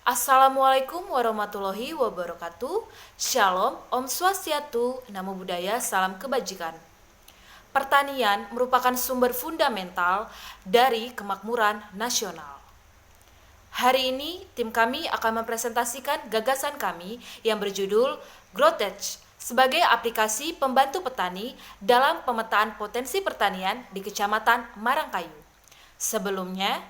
Assalamualaikum warahmatullahi wabarakatuh. Shalom, Om Swastiatu, Namo Buddhaya, Salam Kebajikan. Pertanian merupakan sumber fundamental dari kemakmuran nasional. Hari ini, tim kami akan mempresentasikan gagasan kami yang berjudul GrowTech sebagai aplikasi pembantu petani dalam pemetaan potensi pertanian di Kecamatan Marangkayu. Sebelumnya,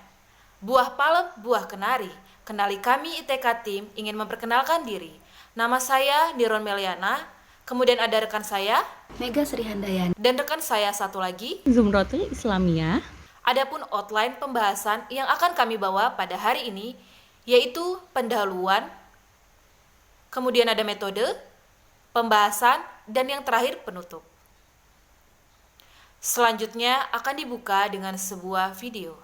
buah palem, buah kenari. Kenali kami ITK Tim ingin memperkenalkan diri. Nama saya Niron Meliana, kemudian ada rekan saya, Mega Sri Handayani, dan rekan saya satu lagi, Zumrotul Islamiyah. Adapun outline pembahasan yang akan kami bawa pada hari ini, yaitu pendahuluan, kemudian ada metode, pembahasan, dan yang terakhir penutup. Selanjutnya akan dibuka dengan sebuah video.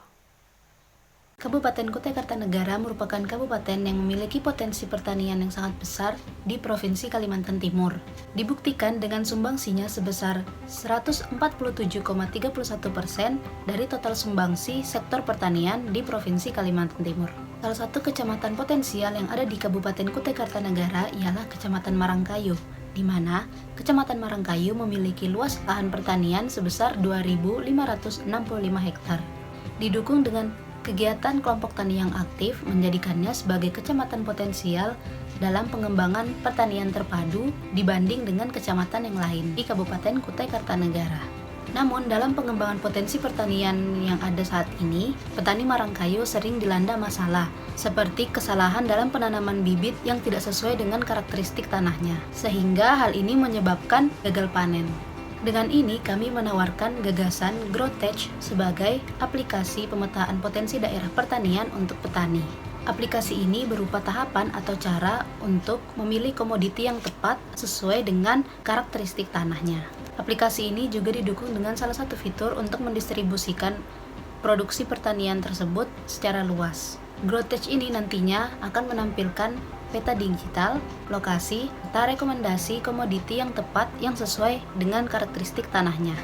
Kabupaten Kutai Kartanegara merupakan kabupaten yang memiliki potensi pertanian yang sangat besar di Provinsi Kalimantan Timur. Dibuktikan dengan sumbangsinya sebesar 147,31% dari total sumbangsi sektor pertanian di Provinsi Kalimantan Timur. Salah satu kecamatan potensial yang ada di Kabupaten Kutai Kartanegara ialah Kecamatan Marangkayu, di mana Kecamatan Marangkayu memiliki luas lahan pertanian sebesar 2.565 hektar. Didukung dengan kegiatan kelompok tani yang aktif menjadikannya sebagai kecamatan potensial dalam pengembangan pertanian terpadu dibanding dengan kecamatan yang lain di Kabupaten Kutai Kartanegara. Namun dalam pengembangan potensi pertanian yang ada saat ini, petani Marangkayu sering dilanda masalah seperti kesalahan dalam penanaman bibit yang tidak sesuai dengan karakteristik tanahnya, sehingga hal ini menyebabkan gagal panen. Dengan ini, kami menawarkan gagasan GrowTech sebagai aplikasi pemetaan potensi daerah pertanian untuk petani. Aplikasi ini berupa tahapan atau cara untuk memilih komoditi yang tepat sesuai dengan karakteristik tanahnya. Aplikasi ini juga didukung dengan salah satu fitur untuk mendistribusikan produksi pertanian tersebut secara luas. GrowTech ini nantinya akan menampilkan peta digital, lokasi, serta rekomendasi komoditi yang tepat yang sesuai dengan karakteristik tanahnya.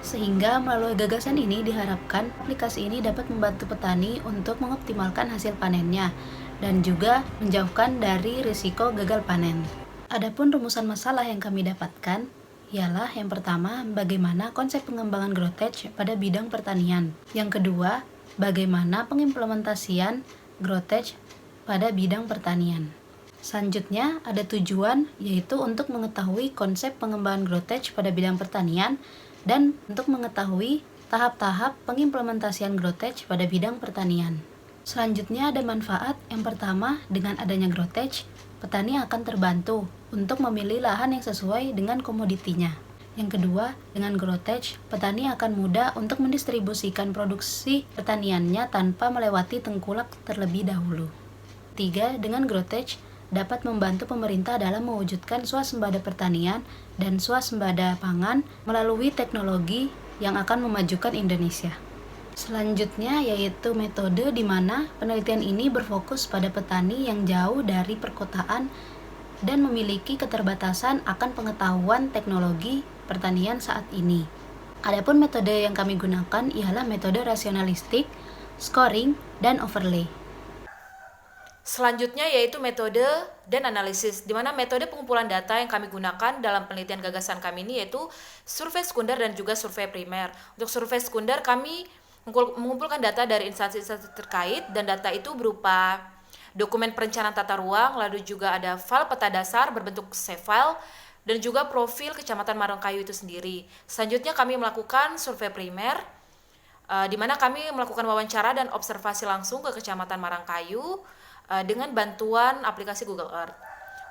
Sehingga melalui gagasan ini diharapkan aplikasi ini dapat membantu petani untuk mengoptimalkan hasil panennya dan juga menjauhkan dari risiko gagal panen. Adapun rumusan masalah yang kami dapatkan ialah yang pertama, bagaimana konsep pengembangan GrowTech pada bidang pertanian. Yang kedua, bagaimana pengimplementasian GrowTech pada bidang pertanian. Selanjutnya ada tujuan, yaitu untuk mengetahui konsep pengembangan GrowTech pada bidang pertanian dan untuk mengetahui tahap-tahap pengimplementasian GrowTech pada bidang pertanian. Selanjutnya ada manfaat. Yang pertama, dengan adanya GrowTech, petani akan terbantu untuk memilih lahan yang sesuai dengan komoditinya. Yang kedua, dengan GrowTech, petani akan mudah untuk mendistribusikan produksi pertaniannya tanpa melewati tengkulak terlebih dahulu. Tiga, dengan GrowTech dapat membantu pemerintah dalam mewujudkan swasembada pertanian dan swasembada pangan melalui teknologi yang akan memajukan Indonesia. Selanjutnya yaitu metode di mana penelitian ini berfokus pada petani yang jauh dari perkotaan dan memiliki keterbatasan akan pengetahuan teknologi pertanian saat ini. Adapun metode yang kami gunakan ialah metode rasionalistik, scoring, dan overlay. Selanjutnya yaitu metode dan analisis, di mana metode pengumpulan data yang kami gunakan dalam penelitian gagasan kami ini yaitu survei sekunder dan juga survei primer. Untuk survei sekunder kami mengumpulkan data dari instansi-instansi terkait dan data itu berupa dokumen perencanaan tata ruang, lalu juga ada file peta dasar berbentuk save file dan juga profil Kecamatan Marangkayu itu sendiri. Selanjutnya kami melakukan survei primer, di mana kami melakukan wawancara dan observasi langsung ke Kecamatan Marangkayu dengan bantuan aplikasi Google Earth.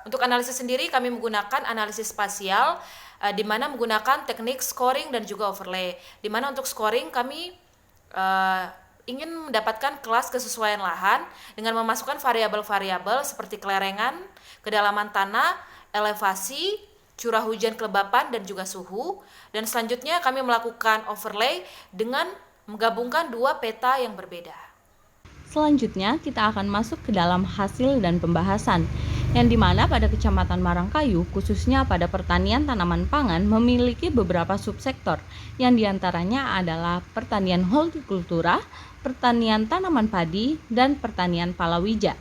Untuk analisis sendiri kami menggunakan analisis spasial, di mana menggunakan teknik scoring dan juga overlay. Di mana untuk scoring kami ingin mendapatkan kelas kesesuaian lahan dengan memasukkan variabel-variabel seperti kelerengan, kedalaman tanah, elevasi, curah hujan kelembapan dan juga suhu. Dan selanjutnya kami melakukan overlay dengan menggabungkan dua peta yang berbeda. Selanjutnya kita akan masuk ke dalam hasil dan pembahasan, yang dimana pada Kecamatan Marangkayu, khususnya pada pertanian tanaman pangan, memiliki beberapa subsektor, yang diantaranya adalah pertanian hortikultura, pertanian tanaman padi, dan pertanian palawija.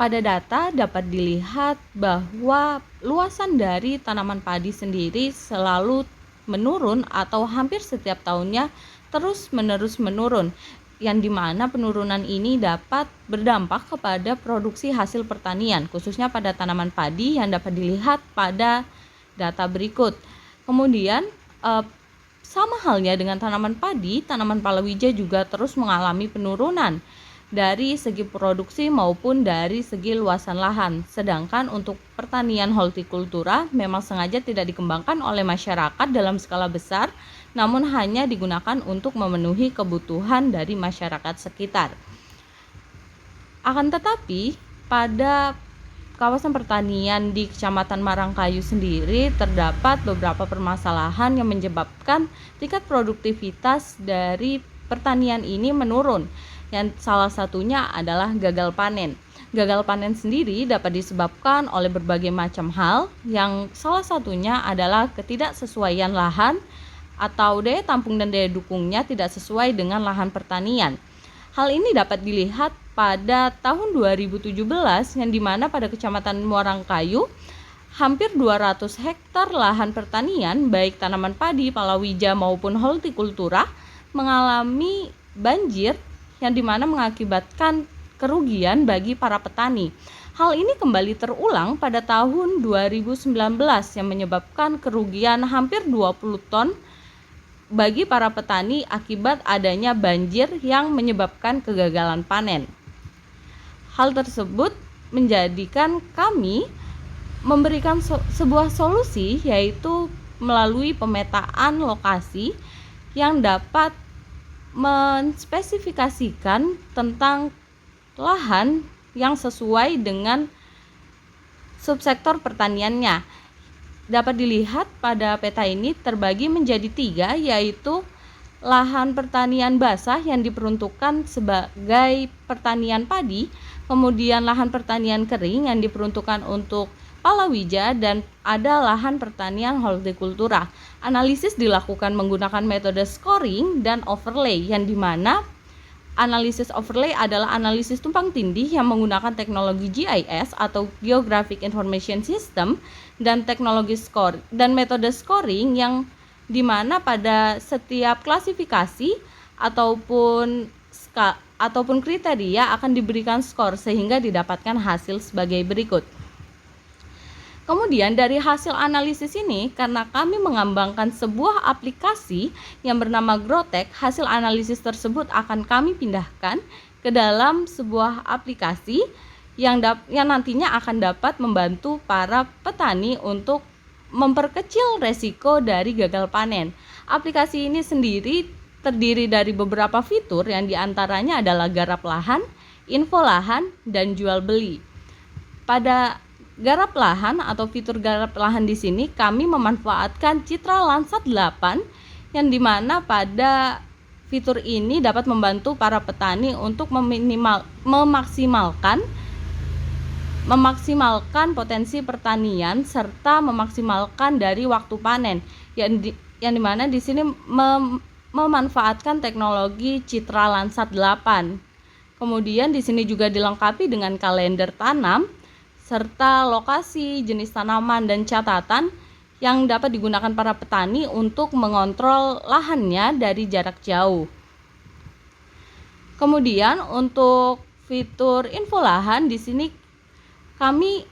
Pada data dapat dilihat bahwa luasan dari tanaman padi sendiri selalu menurun atau hampir setiap tahunnya terus-menerus menurun, yang dimana penurunan ini dapat berdampak kepada produksi hasil pertanian, khususnya pada tanaman padi yang dapat dilihat pada data berikut. Kemudian sama halnya dengan tanaman padi, tanaman palawija juga terus mengalami penurunan dari segi produksi maupun dari segi luasan lahan. Sedangkan untuk pertanian hortikultura memang sengaja tidak dikembangkan oleh masyarakat dalam skala besar, namun hanya digunakan untuk memenuhi kebutuhan dari masyarakat sekitar. Akan tetapi, pada kawasan pertanian di Kecamatan Marangkayu sendiri terdapat beberapa permasalahan yang menyebabkan tingkat produktivitas dari pertanian ini menurun. Yang salah satunya adalah gagal panen. Gagal panen sendiri dapat disebabkan oleh berbagai macam hal, yang salah satunya adalah ketidaksesuaian lahan atau daya tampung dan daya dukungnya tidak sesuai dengan lahan pertanian. Hal ini dapat dilihat pada tahun 2017 yang dimana pada Kecamatan Marangkayu hampir 200 hektar lahan pertanian baik tanaman padi, palawija maupun hortikultura mengalami banjir yang dimana mengakibatkan kerugian bagi para petani. Hal ini kembali terulang pada tahun 2019 yang menyebabkan kerugian hampir 20 ton bagi para petani akibat adanya banjir yang menyebabkan kegagalan panen. Hal tersebut menjadikan kami memberikan sebuah solusi, yaitu melalui pemetaan lokasi yang dapat menspesifikasikan tentang lahan yang sesuai dengan subsektor pertaniannya. Dapat dilihat pada peta ini terbagi menjadi 3, yaitu lahan pertanian basah yang diperuntukkan sebagai pertanian padi, kemudian lahan pertanian kering yang diperuntukkan untuk palawija, dan ada lahan pertanian hortikultura. Analisis dilakukan menggunakan metode scoring dan overlay, yang dimana analisis overlay adalah analisis tumpang tindih yang menggunakan teknologi GIS atau Geographic Information System, dan teknologi score dan metode scoring yang dimana pada setiap klasifikasi ataupun kriteria akan diberikan skor sehingga didapatkan hasil sebagai berikut. Kemudian dari hasil analisis ini, karena kami mengembangkan sebuah aplikasi yang bernama Growtech, hasil analisis tersebut akan kami pindahkan ke dalam sebuah aplikasi yang nantinya akan dapat membantu para petani untuk memperkecil resiko dari gagal panen. Aplikasi ini sendiri terdiri dari beberapa fitur yang diantaranya adalah garap lahan, info lahan, dan jual beli. Pada garap lahan atau fitur garap lahan di sini kami memanfaatkan Citra Landsat 8, yang dimana pada fitur ini dapat membantu para petani untuk memaksimalkan potensi pertanian serta memaksimalkan dari waktu panen, yang dimana di sini memanfaatkan teknologi Citra Landsat 8. Kemudian di sini juga dilengkapi dengan kalender tanam serta lokasi, jenis tanaman, dan catatan yang dapat digunakan para petani untuk mengontrol lahannya dari jarak jauh. Kemudian untuk fitur info lahan di sini kami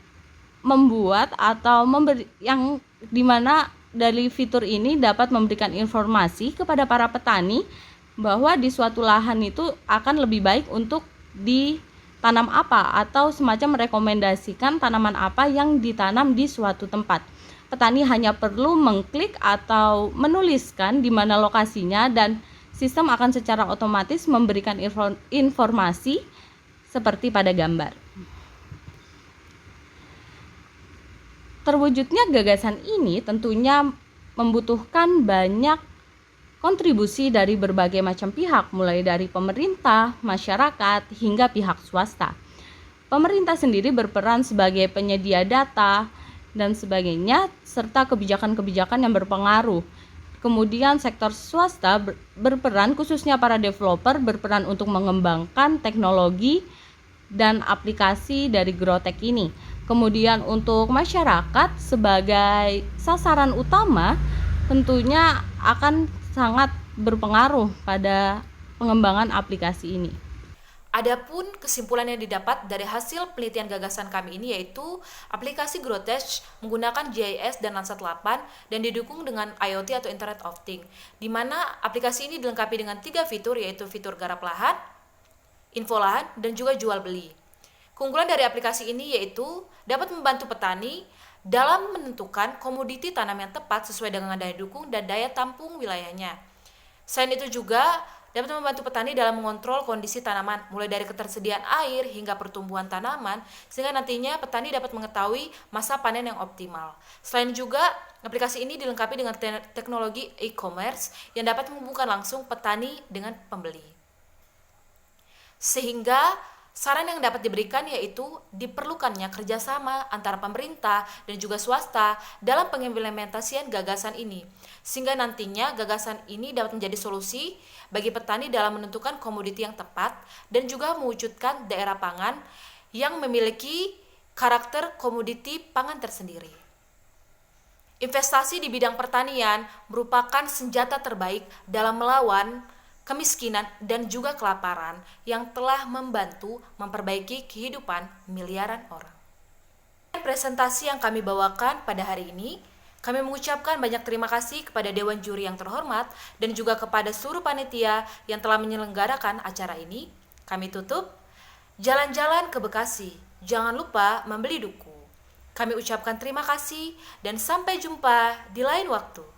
membuat atau yang dimana dari fitur ini dapat memberikan informasi kepada para petani bahwa di suatu lahan itu akan lebih baik untuk ditanam apa, atau semacam merekomendasikan tanaman apa yang ditanam di suatu tempat. Petani hanya perlu mengklik atau menuliskan di mana lokasinya, dan sistem akan secara otomatis memberikan informasi seperti pada gambar. Terwujudnya gagasan ini tentunya membutuhkan banyak kontribusi dari berbagai macam pihak, mulai dari pemerintah, masyarakat, hingga pihak swasta. Pemerintah sendiri berperan sebagai penyedia data dan sebagainya, serta kebijakan-kebijakan yang berpengaruh. Kemudian sektor swasta berperan, khususnya para developer, berperan untuk mengembangkan teknologi dan aplikasi dari Growtek ini. Kemudian untuk masyarakat sebagai sasaran utama tentunya akan sangat berpengaruh pada pengembangan aplikasi ini. Adapun kesimpulan yang didapat dari hasil penelitian gagasan kami ini yaitu aplikasi Growtek menggunakan GIS dan Landsat 8 dan didukung dengan IoT atau Internet of Things, di mana aplikasi ini dilengkapi dengan 3 fitur yaitu fitur garap lahan, info lahan, dan juga jual beli. Keunggulan dari aplikasi ini yaitu dapat membantu petani dalam menentukan komoditi tanam yang tepat sesuai dengan daya dukung dan daya tampung wilayahnya. Selain itu juga dapat membantu petani dalam mengontrol kondisi tanaman, mulai dari ketersediaan air hingga pertumbuhan tanaman, sehingga nantinya petani dapat mengetahui masa panen yang optimal. Selain juga, aplikasi ini dilengkapi dengan teknologi e-commerce yang dapat menghubungkan langsung petani dengan pembeli. Sehingga saran yang dapat diberikan yaitu diperlukannya kerjasama antara pemerintah dan juga swasta dalam pengimplementasian gagasan ini, sehingga nantinya gagasan ini dapat menjadi solusi bagi petani dalam menentukan komoditi yang tepat dan juga mewujudkan daerah pangan yang memiliki karakter komoditi pangan tersendiri. Investasi di bidang pertanian merupakan senjata terbaik dalam melawan kemiskinan dan juga kelaparan yang telah membantu memperbaiki kehidupan miliaran orang. Presentasi yang kami bawakan pada hari ini, kami mengucapkan banyak terima kasih kepada Dewan Juri yang terhormat dan juga kepada seluruh panitia yang telah menyelenggarakan acara ini. Kami tutup, jalan-jalan ke Bekasi, jangan lupa membeli duku. Kami ucapkan terima kasih dan sampai jumpa di lain waktu.